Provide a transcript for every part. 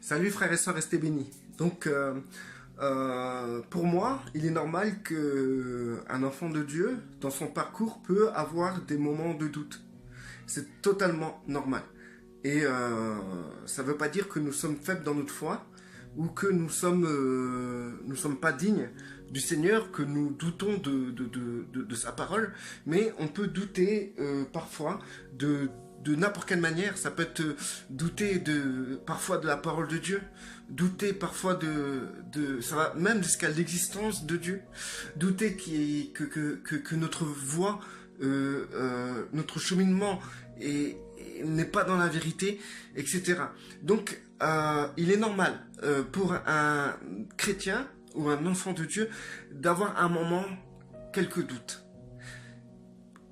Salut frères et sœurs, restez bénis. Donc, pour moi, il est normal qu'un enfant de Dieu, dans son parcours, peut avoir des moments de doute. C'est totalement normal. Et ça ne veut pas dire que nous sommes faibles dans notre foi ou que nous sommes pas dignes du Seigneur, que nous doutons de sa parole, mais on peut douter parfois de n'importe quelle manière. Ça peut être douter parfois de la parole de Dieu, douter parfois ça va même jusqu'à l'existence de Dieu, douter que notre voie, notre cheminement n'est pas dans la vérité, etc. Donc, il est normal pour un chrétien ou un enfant de Dieu d'avoir un moment quelques doutes.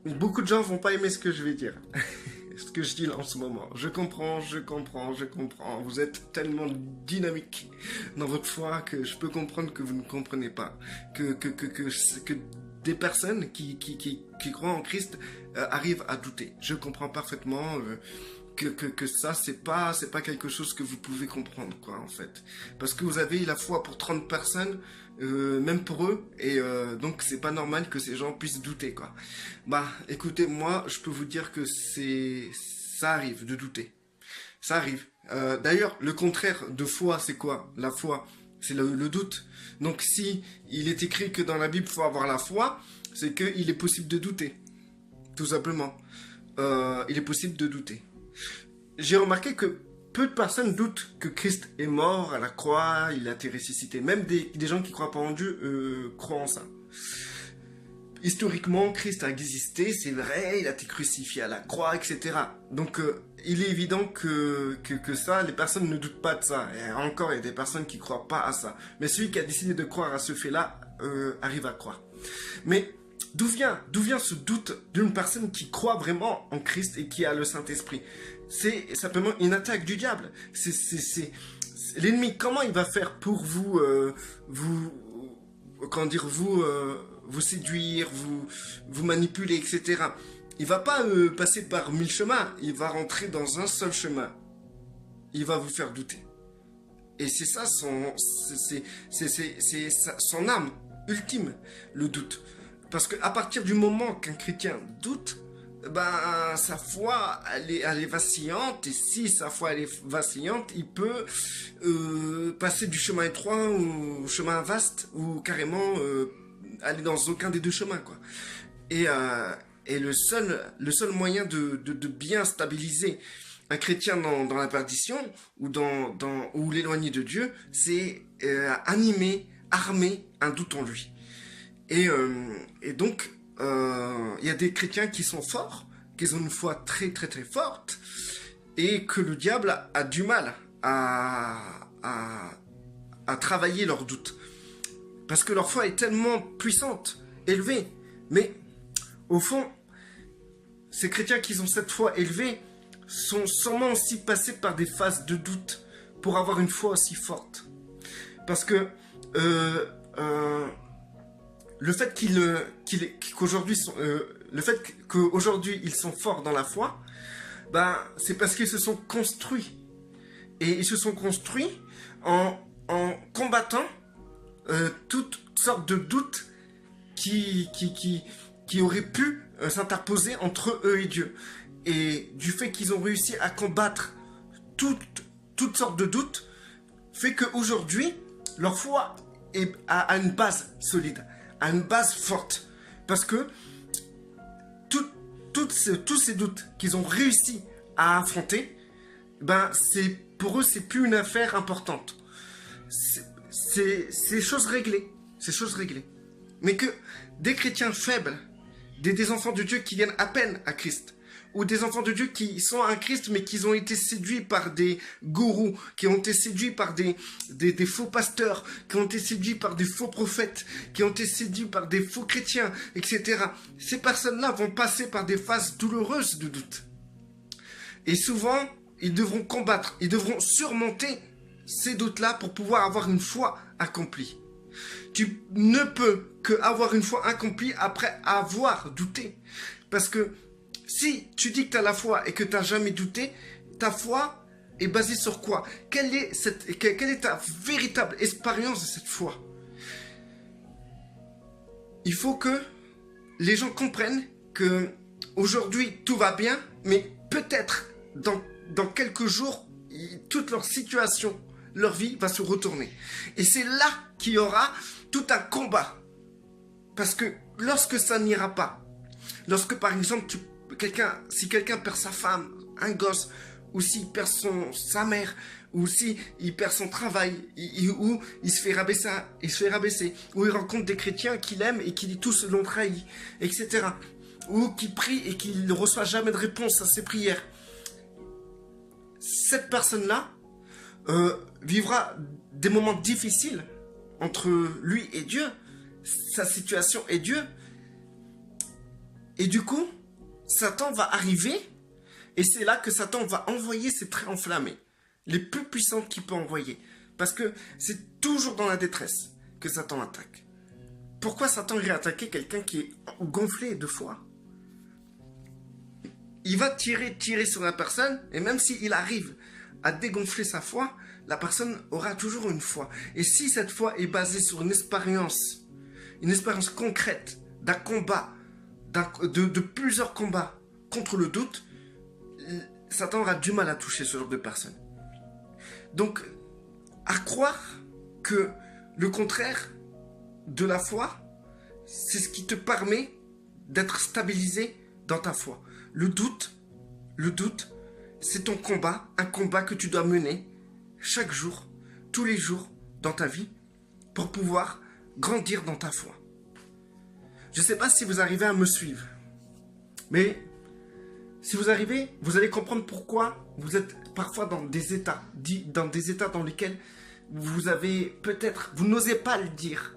Beaucoup de gens vont pas aimer ce que je vais dire. Ce que je dis là en ce moment. Je comprends. Vous êtes tellement dynamique dans votre foi que je peux comprendre que vous ne comprenez pas. Que des personnes qui croient en Christ arrivent à douter. Je comprends parfaitement que ça, c'est pas quelque chose que vous pouvez comprendre, quoi, en fait. Parce que vous avez la foi pour 30 personnes, même pour eux, et donc c'est pas normal que ces gens puissent douter, quoi. Bah, écoutez, moi, je peux vous dire que ça arrive de douter. Ça arrive. D'ailleurs, le contraire de foi, c'est quoi? La foi, c'est le doute. Donc, si il est écrit que dans la Bible, il faut avoir la foi, c'est qu'il est possible de douter. Tout simplement. Il est possible de douter. J'ai remarqué que peu de personnes doutent que Christ est mort à la croix, il a été ressuscité. Même des gens qui ne croient pas en Dieu croient en ça. Historiquement, Christ a existé, c'est vrai, il a été crucifié à la croix, etc. Donc, il est évident que ça, les personnes ne doutent pas de ça. Et encore, il y a des personnes qui ne croient pas à ça. Mais celui qui a décidé de croire à ce fait-là arrive à croire. Mais d'où vient ce doute d'une personne qui croit vraiment en Christ et qui a le Saint-Esprit? C'est simplement une attaque du diable. C'est l'ennemi. Comment il va faire pour vous séduire, vous manipuler, etc. Il va pas passer par 1000 chemins. Il va rentrer dans un seul chemin. Il va vous faire douter. Et c'est ça son âme ultime, le doute. Parce qu'à partir du moment qu'un chrétien doute, ben, sa foi, elle est vacillante. Et si sa foi, elle est vacillante, il peut passer du chemin étroit au chemin vaste, ou carrément aller dans aucun des deux chemins, quoi. Et le seul moyen de bien stabiliser un chrétien dans la perdition, ou l'éloigner de Dieu, c'est armer un doute en lui. Et donc, il y a des chrétiens qui sont forts, qui ont une foi très très très forte, et que le diable a du mal à travailler leurs doutes. Parce que leur foi est tellement puissante, élevée. Mais au fond, ces chrétiens qui ont cette foi élevée sont sûrement aussi passés par des phases de doute pour avoir une foi aussi forte. Parce que le fait qu'aujourd'hui ils sont forts dans la foi, ben, c'est parce qu'ils se sont construits. Et ils se sont construits en combattant toutes sortes de doutes qui auraient pu s'interposer entre eux et Dieu. Et du fait qu'ils ont réussi à combattre toutes sortes de doutes, fait qu'aujourd'hui, leur foi a une base solide, a une base forte. Parce que tous ces doutes qu'ils ont réussi à affronter, ben, pour eux, c'est plus une affaire importante. C'est chose réglée. C'est chose réglée. Mais que des chrétiens faibles, des enfants de Dieu qui viennent à peine à Christ, ou des enfants de Dieu qui sont à Christ mais qui ont été séduits par des gourous, qui ont été séduits par des faux pasteurs, qui ont été séduits par des faux prophètes, qui ont été séduits par des faux chrétiens, etc. Ces personnes-là vont passer par des phases douloureuses de doute. Et souvent, ils devront combattre, ils devront surmonter ces doutes-là pour pouvoir avoir une foi accomplie. Tu ne peux que avoir une foi accomplie après avoir douté. Parce que si tu dis que tu as la foi et que tu n'as jamais douté, ta foi est basée sur quoi? Quelle est ta véritable expérience de cette foi? Il faut que les gens comprennent que aujourd'hui tout va bien, mais peut-être dans quelques jours, toute leur situation, leur vie va se retourner. Et c'est là qu'il y aura tout un combat. Parce que lorsque ça n'ira pas, lorsque par exemple si quelqu'un perd sa femme, un gosse, ou s'il perd sa mère, ou s'il perd son travail, ou il se fait rabaisser, ou il rencontre des chrétiens qu'il aime et qui tous l'ont trahi, etc. Ou qui prie et qui ne reçoit jamais de réponse à ses prières. Cette personne-là vivra des moments difficiles entre lui et Dieu, sa situation et Dieu. Et du coup, Satan va arriver, et c'est là que Satan va envoyer ses traits enflammés, les plus puissantes qu'il peut envoyer. Parce que c'est toujours dans la détresse que Satan attaque. Pourquoi Satan irait attaquer quelqu'un qui est gonflé de foi? Il va tirer sur la personne, et même s'il arrive à dégonfler sa foi, la personne aura toujours une foi. Et si cette foi est basée sur une expérience concrète d'un combat, de plusieurs combats contre le doute, Satan aura du mal à toucher ce genre de personne. Donc, à croire que le contraire de la foi, c'est ce qui te permet d'être stabilisé dans ta foi. Le doute, c'est ton combat, un combat que tu dois mener chaque jour, tous les jours dans ta vie, pour pouvoir grandir dans ta foi. Je ne sais pas si vous arrivez à me suivre, mais si vous arrivez, vous allez comprendre pourquoi vous êtes parfois dans des états dans lesquels vous avez peut-être, vous n'osez pas le dire.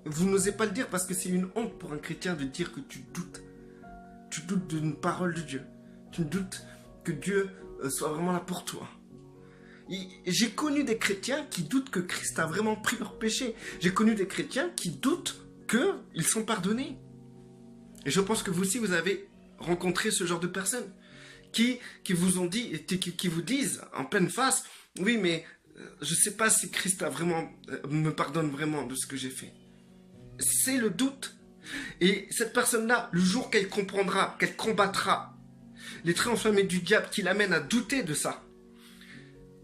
Vous n'osez pas le dire parce que c'est une honte pour un chrétien de dire que tu doutes. Tu doutes d'une parole de Dieu. Tu doutes que Dieu soit vraiment là pour toi. J'ai connu des chrétiens qui doutent que Christ a vraiment pris leur péché. J'ai connu des chrétiens qui doutent qu'ils sont pardonnés. Et je pense que vous aussi, vous avez rencontré ce genre de personnes qui vous ont dit, qui vous disent en pleine face, oui, mais je ne sais pas si Christ me pardonne vraiment de ce que j'ai fait. C'est le doute. Et cette personne-là, le jour qu'elle comprendra, qu'elle combattra les traits enflammés du diable qui l'amènent à douter de ça,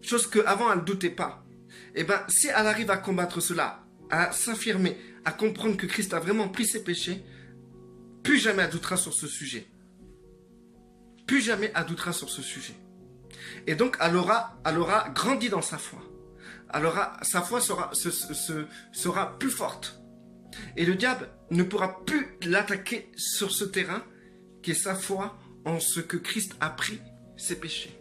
chose qu'avant elle ne doutait pas, et bien si elle arrive à combattre cela, à s'affirmer, à comprendre que Christ a vraiment pris ses péchés, plus jamais elle doutera sur ce sujet. Plus jamais elle doutera sur ce sujet. Et donc elle aura grandi dans sa foi. Sa foi sera plus forte. Et le diable ne pourra plus l'attaquer sur ce terrain qui est sa foi en ce que Christ a pris ses péchés.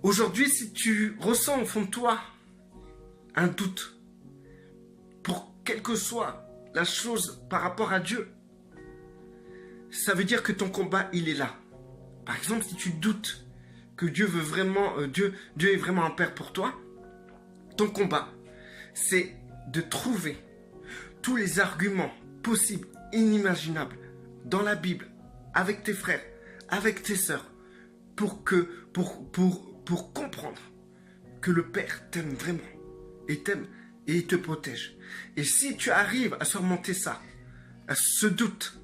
Aujourd'hui, si tu ressens au fond de toi un doute, pour quelle que soit la chose par rapport à Dieu, ça veut dire que ton combat, il est là. Par exemple, si tu doutes que Dieu est vraiment un père pour toi, ton combat, c'est de trouver tous les arguments possibles, inimaginables, dans la Bible, avec tes frères, avec tes sœurs, pour comprendre que le Père t'aime vraiment, et il te protège. Et si tu arrives à surmonter ça, à ce doute,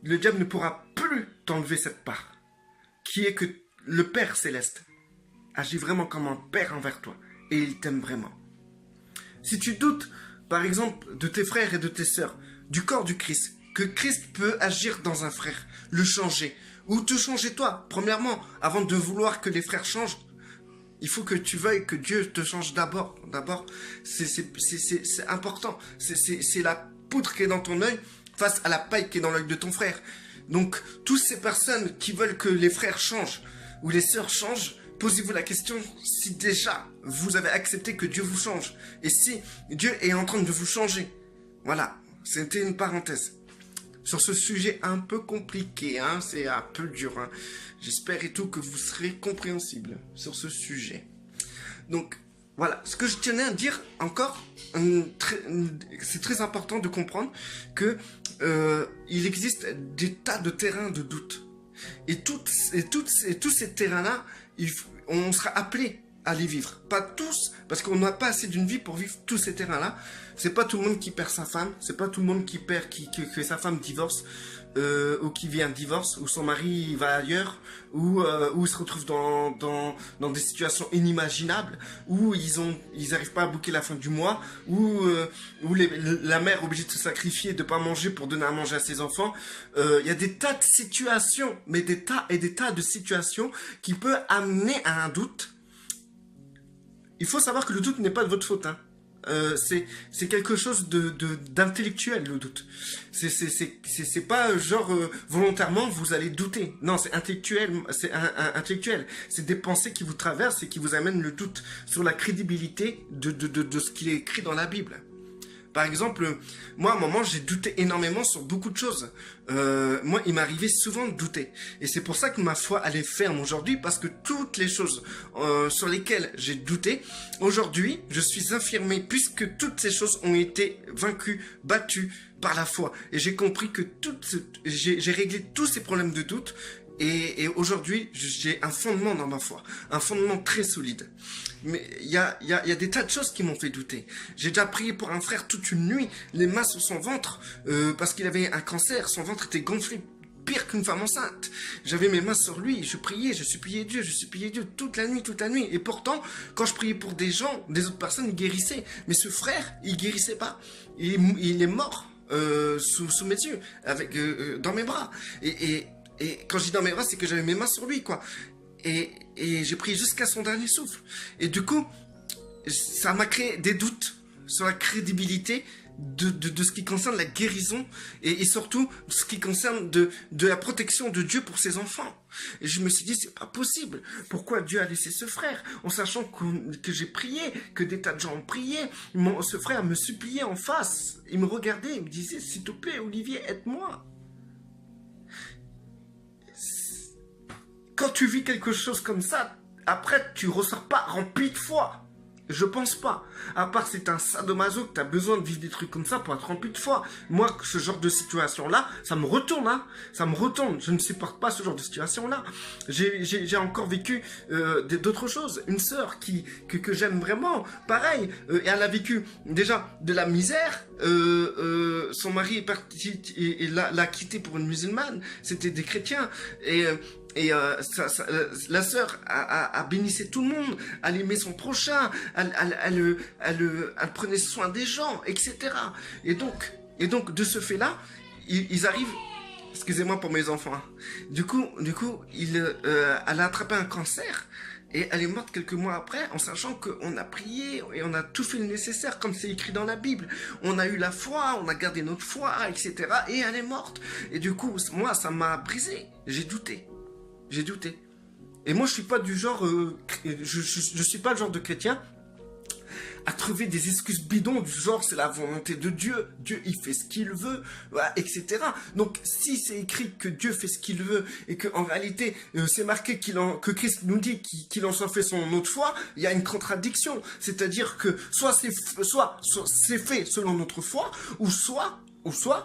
le diable ne pourra plus t'enlever cette part, qui est que le Père céleste agit vraiment comme un Père envers toi, et il t'aime vraiment. Si tu doutes, par exemple, de tes frères et de tes sœurs, du corps du Christ, que Christ peut agir dans un frère, le changer, ou te changer toi. Premièrement, avant de vouloir que les frères changent, il faut que tu veuilles que Dieu te change d'abord. D'abord, c'est important. C'est la poudre qui est dans ton œil face à la paille qui est dans l'œil de ton frère. Donc, toutes ces personnes qui veulent que les frères changent, ou les sœurs changent, posez-vous la question si déjà vous avez accepté que Dieu vous change. Et si Dieu est en train de vous changer. Voilà, c'était une parenthèse. Sur ce sujet un peu compliqué, hein, c'est un peu dur. Hein. J'espère et tout que vous serez compréhensible sur ce sujet. Donc, voilà, ce que je tenais à dire encore, c'est très important de comprendre que il existe des tas de terrains de doute. Et tous ces terrains-là, on sera appelé à les vivre. Pas tous, parce qu'on n'a pas assez d'une vie pour vivre tous ces terrains-là. C'est pas tout le monde qui perd sa femme, c'est pas tout le monde qui perd, que sa femme divorce, ou qui vit un divorce, ou son mari va ailleurs, ou il se retrouve dans des situations inimaginables, où ils arrivent pas à boucler la fin du mois, où la mère est obligée de se sacrifier, de pas manger pour donner à manger à ses enfants. Il y a des tas de situations, mais des tas et des tas de situations qui peuvent amener à un doute. Il faut savoir que le doute n'est pas de votre faute, hein. C'est quelque chose d'intellectuel, le doute. C'est pas genre volontairement vous allez douter. Non, c'est intellectuel. Intellectuel. C'est des pensées qui vous traversent et qui vous amènent le doute sur la crédibilité de ce qui est écrit dans la Bible. Par exemple, moi, à un moment, j'ai douté énormément sur beaucoup de choses. Moi, il m'arrivait souvent de douter. Et c'est pour ça que ma foi, elle est ferme aujourd'hui, parce que toutes les choses sur lesquelles j'ai douté, aujourd'hui, je suis infirmé, puisque toutes ces choses ont été vaincues, battues par la foi. Et j'ai compris que j'ai réglé tous ces problèmes de doute. Et aujourd'hui, j'ai un fondement dans ma foi, un fondement très solide. Mais il y a des tas de choses qui m'ont fait douter. J'ai déjà prié pour un frère toute une nuit, les mains sur son ventre, parce qu'il avait un cancer, son ventre était gonflé, pire qu'une femme enceinte. J'avais mes mains sur lui, je priais, je suppliais Dieu toute la nuit. Et pourtant, quand je priais pour des gens, des autres personnes, ils guérissaient. Mais ce frère, il guérissait pas. Il est mort sous mes yeux, dans mes bras. Et quand je dis dans mes bras, c'est que j'avais mes mains sur lui, quoi. Et j'ai prié jusqu'à son dernier souffle. Et du coup, ça m'a créé des doutes sur la crédibilité de ce qui concerne la guérison et surtout ce qui concerne de la protection de Dieu pour ses enfants. Et je me suis dit, c'est pas possible. Pourquoi Dieu a laissé ce frère en sachant que j'ai prié, que des tas de gens ont prié. Ce frère me suppliait en face. Il me regardait, il me disait, s'il te plaît, Olivier, aide-moi. Quand tu vis quelque chose comme ça, après, tu ressors pas rempli de foi. Je pense pas. À part c'est un sadomaso que tu as besoin de vivre des trucs comme ça pour être rempli de foi. Moi, ce genre de situation-là, ça me retourne, hein. Ça me retourne. Je ne supporte pas ce genre de situation-là. J'ai encore vécu d'autres choses. Une sœur que j'aime vraiment, pareil. Et elle a vécu déjà de la misère. Son mari est parti et l'a quitté pour une musulmane. C'était des chrétiens. Et la sœur a bénissé tout le monde, elle aimait son prochain, elle prenait soin des gens, etc. Et donc de ce fait-là, ils arrivent, excusez-moi pour mes enfants, hein. Du coup, elle a attrapé un cancer et elle est morte quelques mois après, en sachant qu'on a prié et on a tout fait le nécessaire, comme c'est écrit dans la Bible. On a eu la foi, on a gardé notre foi, etc. Et elle est morte. Et du coup, moi, ça m'a brisé. J'ai douté. Et moi, je suis pas du genre, je suis pas le genre de chrétien à trouver des excuses bidons du genre c'est la volonté de Dieu, Dieu il fait ce qu'il veut, voilà, etc. Donc si c'est écrit que Dieu fait ce qu'il veut et que en réalité c'est marqué que Christ nous dit qu'il en soit fait son autre foi, il y a une contradiction. C'est-à-dire que soit c'est fait selon notre foi, ou soit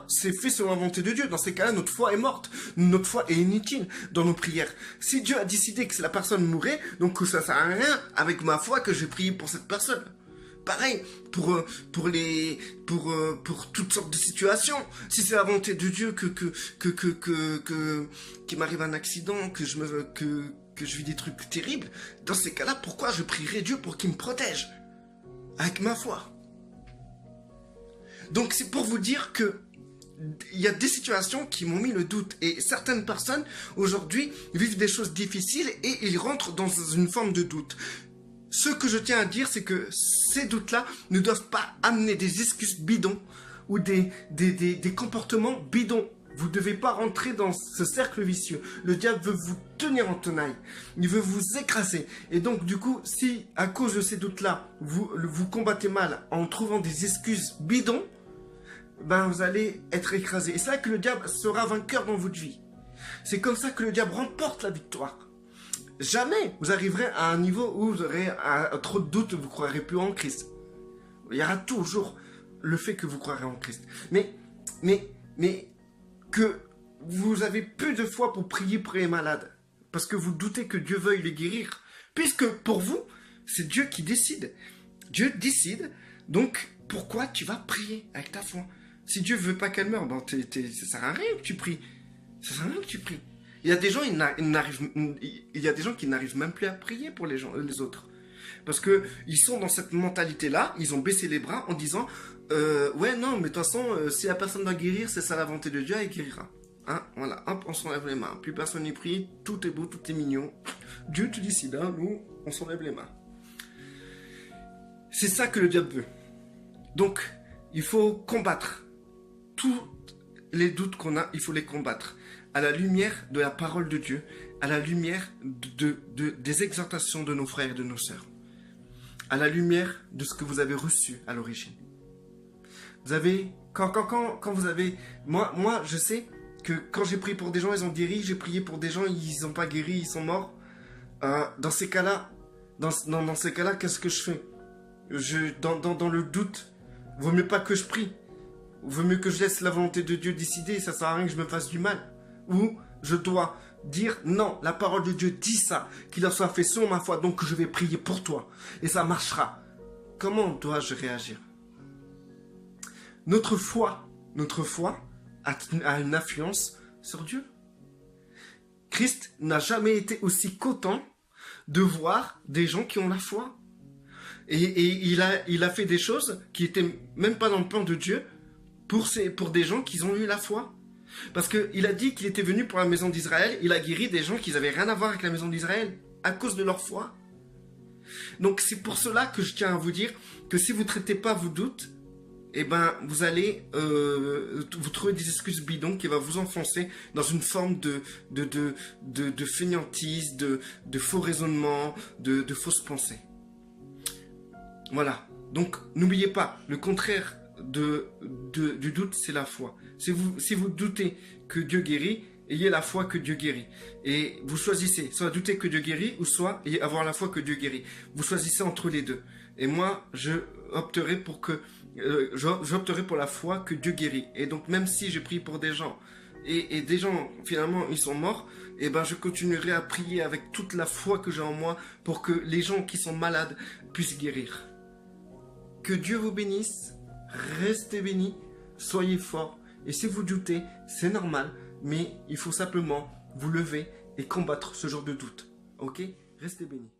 c'est fait selon la volonté de Dieu. Dans ces cas-là, notre foi est morte. Notre foi est inutile dans nos prières. Si Dieu a décidé que la personne mourrait, donc que ça sert à rien, avec ma foi, que je prie pour cette personne. Pareil, pour toutes sortes de situations. Si c'est la volonté de Dieu qu'il m'arrive un accident, que je vis des trucs terribles, dans ces cas-là, pourquoi je prierai Dieu pour qu'il me protège? Avec ma foi. Donc c'est pour vous dire que il y a des situations qui m'ont mis le doute. Et certaines personnes, aujourd'hui, vivent des choses difficiles et ils rentrent dans une forme de doute. Ce que je tiens à dire, c'est que ces doutes-là ne doivent pas amener des excuses bidons ou des comportements bidons. Vous ne devez pas rentrer dans ce cercle vicieux. Le diable veut vous tenir en tenaille. Il veut vous écraser. Et donc, du coup, si à cause de ces doutes-là, vous combattez mal en trouvant des excuses bidons, ben vous allez être écrasé. Et c'est là que le diable sera vainqueur dans votre vie. C'est comme ça que le diable remporte la victoire. Jamais vous arriverez à un niveau où vous aurez trop de doutes, vous ne croirez plus en Christ. Il y aura toujours le fait que vous croirez en Christ. Mais que vous avez peu de foi pour prier pour les malades, parce que vous doutez que Dieu veuille les guérir, puisque pour vous, c'est Dieu qui décide. Dieu décide, donc pourquoi tu vas prier avec ta foi? Si Dieu veut pas qu'elle meure, ben ça sert à rien que tu pries. Ça sert à rien que tu pries. Il y a des gens, il y a des gens qui n'arrivent même plus à prier pour les autres. Parce que ils sont dans cette mentalité-là, ils ont baissé les bras en disant ouais, non, mais de toute façon, si la personne doit guérir, c'est ça la volonté de Dieu, elle guérira. Hein, voilà, hop, on s'enlève les mains. Plus personne n'y prie, tout est beau, tout est mignon. Dieu, tu décides, hein, nous, on s'enlève les mains. C'est ça que le diable veut. Donc, il faut combattre. Tous les doutes qu'on a, il faut les combattre. À la lumière de la parole de Dieu, à la lumière des exhortations de nos frères et de nos sœurs, à la lumière de ce que vous avez reçu à l'origine. Vous avez, quand vous avez... Moi, je sais que quand j'ai prié pour des gens, ils ont guéri. J'ai prié pour des gens, ils n'ont pas guéri, ils sont morts. Dans ces cas-là, qu'est-ce que je fais? Dans le doute, vaut mieux pas que je prie. Vaut mieux que je laisse la volonté de Dieu décider. Ça sert à rien que je me fasse du mal. Ou je dois dire non, la parole de Dieu dit ça, qu'il en soit fait selon ma foi, donc je vais prier pour toi. Et ça marchera. Comment dois-je réagir? Notre foi a une influence sur Dieu. Christ n'a jamais été aussi content de voir des gens qui ont la foi. Et il a fait des choses qui étaient même pas dans le plan de Dieu pour des gens qui ont eu la foi. Parce qu'il a dit qu'il était venu pour la maison d'Israël, il a guéri des gens qui n'avaient rien à voir avec la maison d'Israël, à cause de leur foi. Donc c'est pour cela que je tiens à vous dire que si vous ne traitez pas vos doutes, eh ben, vous allez vous trouver des excuses bidons qui vont vous enfoncer dans une forme de fainéantise, de faux raisonnements, de fausses pensées. Voilà. Donc, n'oubliez pas, le contraire du doute, c'est la foi. Si vous doutez que Dieu guérit, ayez la foi que Dieu guérit. Et vous choisissez, soit douter que Dieu guérit, ou soit avoir la foi que Dieu guérit. Vous choisissez entre les deux. Et moi, j'opterai pour la foi que Dieu guérit. Et donc, même si je prie pour des gens, et des gens, finalement, ils sont morts, et ben, je continuerai à prier avec toute la foi que j'ai en moi pour que les gens qui sont malades puissent guérir. Que Dieu vous bénisse, restez bénis, soyez forts. Et si vous doutez, c'est normal, mais il faut simplement vous lever et combattre ce genre de doute. Ok? Restez bénis.